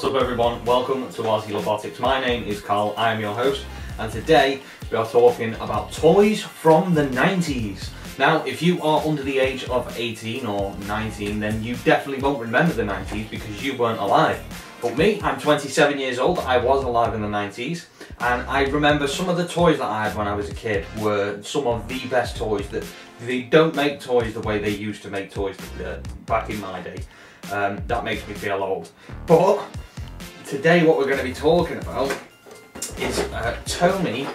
What's up everyone, welcome to Aussie Robotics. My name is Carl, I am your host, and today we are talking about toys from the 90s. Now, if you are under the age of 18 or 19, then you definitely won't remember the 90s because you weren't alive. But me, I'm 27 years old, I was alive in the 90s, and I remember some of the toys that I had when I was a kid were some of the best toys. That they don't make toys the way they used to make toys back in my day. That makes me feel old. But today what we're going to be talking about is TOMY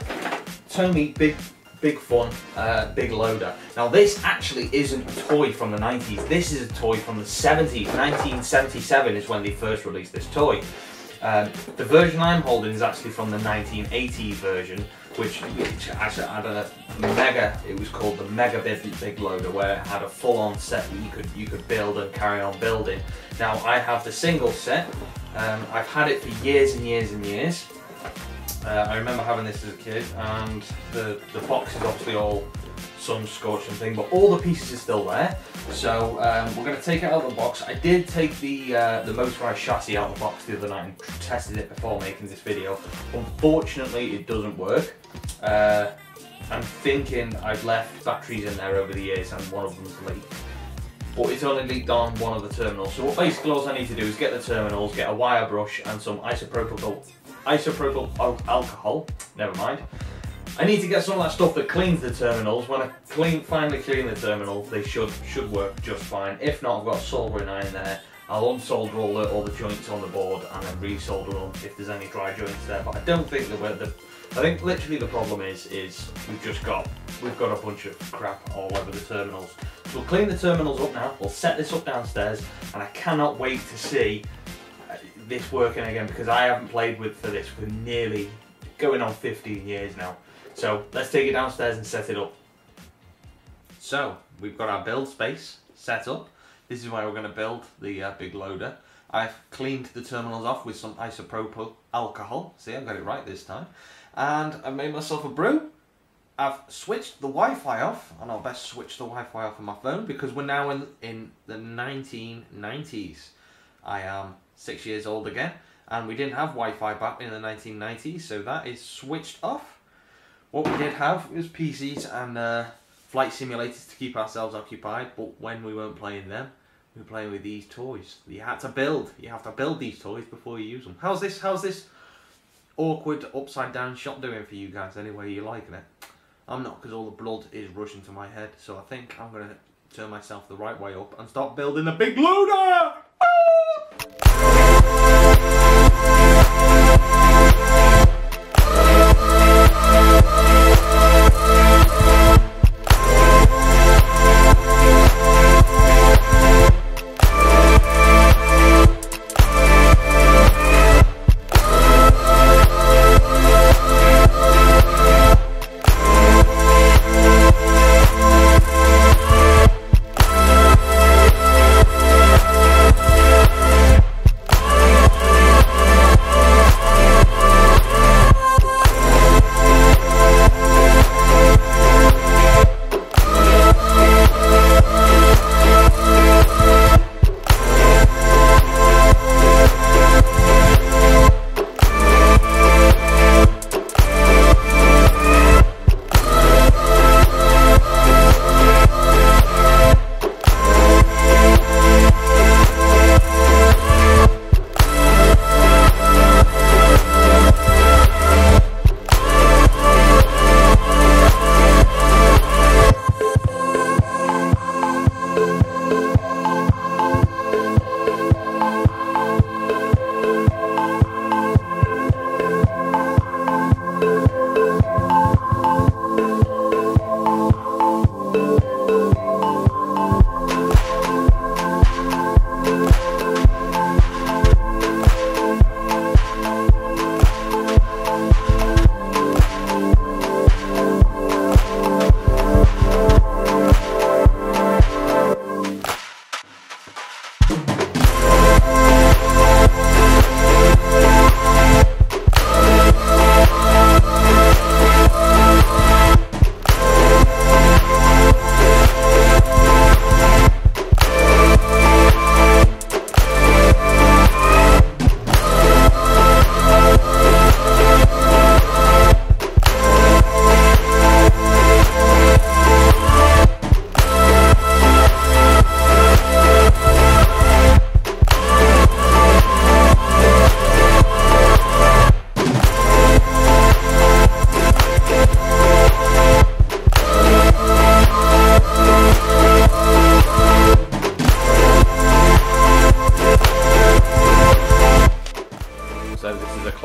Big Fun Big Loader. Now this actually isn't a toy from the 90s, this is a toy from the 70s. 1977 is when they first released this toy. The version I'm holding is actually from the 1980s version, which actually had a mega, it was called the Mega Big Loader, where it had a full-on set that you could build and carry on building. Now I have the single set. I've had it for years and years and years. I remember having this as a kid, and the box is obviously all sun scorched and thing, but all the pieces are still there. So we're going to take it out of the box. I did take the motorized chassis out of the box the other night and tested it before making this video. Unfortunately, it doesn't work. I'm thinking I've left batteries in there over the years and one of them's leaked. But it's only leaked on one of the terminals. So what basically all I need to do is get the terminals, get a wire brush and some isopropyl alcohol, never mind. I need to get some of that stuff that cleans the terminals. When I finally clean the terminal, they should work just fine. If not, I've got a soldering iron there. I'll unsolder all the joints on the board and then resolder them if there's any dry joints there. But I don't think I think literally the problem is we've got a bunch of crap all over the terminals. So we'll clean the terminals up now. We'll set this up downstairs, and I cannot wait to see this working again because I haven't played with this for nearly going on 15 years now. So let's take it downstairs and set it up. So we've got our build space set up. This is where we're going to build the big loader. I've cleaned the terminals off with some isopropyl alcohol. See, I've got it right this time. And I've made myself a brew. I've switched the Wi-Fi off, and I'll best switch the Wi-Fi off on my phone because we're now in the 1990s. I am 6 years old again, and we didn't have Wi-Fi back in the 1990s, so that is switched off. What we did have was PCs and flight simulators to keep ourselves occupied, but when we weren't playing them, we were playing with these toys. You have to build these toys before you use them. How's this awkward upside down shot doing for you guys anyway? Are you liking it? I'm not, because all the blood is rushing to my head, so I think I'm going to turn myself the right way up and start building the big loader!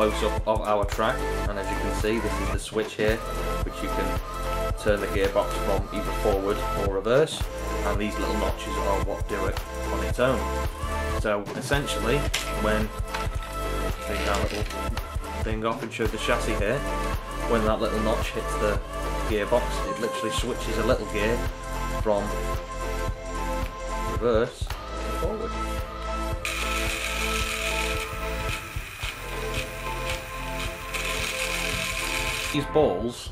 close-up of our track, and as you can see, this is the switch here, which you can turn the gearbox from either forward or reverse, and these little notches are what do it on its own. So essentially, when take that little thing off and show the chassis here, when that little notch hits the gearbox, it literally switches a little gear from reverse to forward. These balls,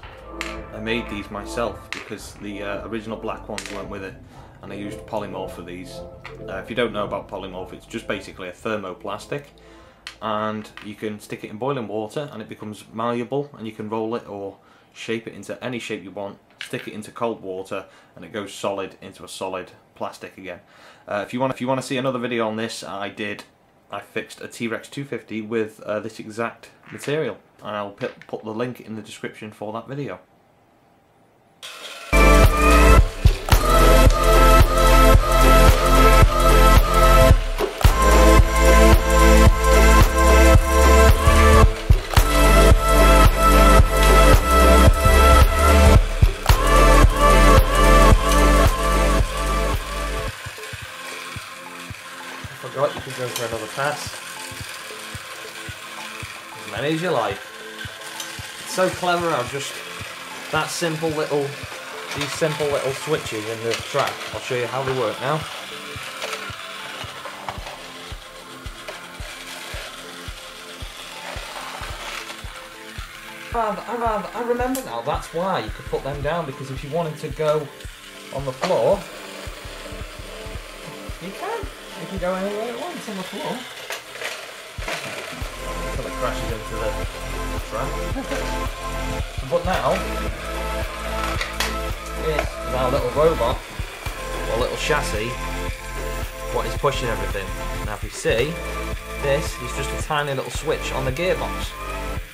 I made these myself because the original black ones went with it, and I used polymorph for these. If you don't know about polymorph, it's just basically a thermoplastic, and you can stick it in boiling water and it becomes malleable, and you can roll it or shape it into any shape you want, stick it into cold water, and it goes solid into a solid plastic again. If you want to see another video on this, I fixed a T-Rex 250 with this exact material, and I'll put the link in the description for that video. I forgot you could go for another pass. As many as you like. It's so clever how just that simple little, these simple little switches in the track. I'll show you how they work now. I remember now, that's why you could put them down, because if you wanted to go on the floor, you can. You can go anywhere it wants on the floor. Until it crashes into the track. But now, here's our little robot, or little chassis, what is pushing everything. Now if you see, this is just a tiny little switch on the gearbox,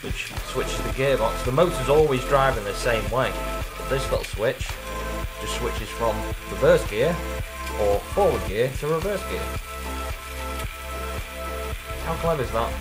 which switches the gearbox. The motor's always driving the same way, but this little switch just switches from reverse gear or forward gear to reverse gear. How clever is that?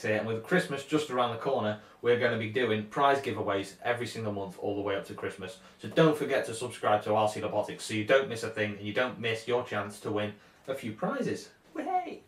Here, and with Christmas just around the corner, we're going to be doing prize giveaways every single month all the way up to Christmas. So don't forget to subscribe to RC Robotics so you don't miss a thing and you don't miss your chance to win a few prizes. Hey!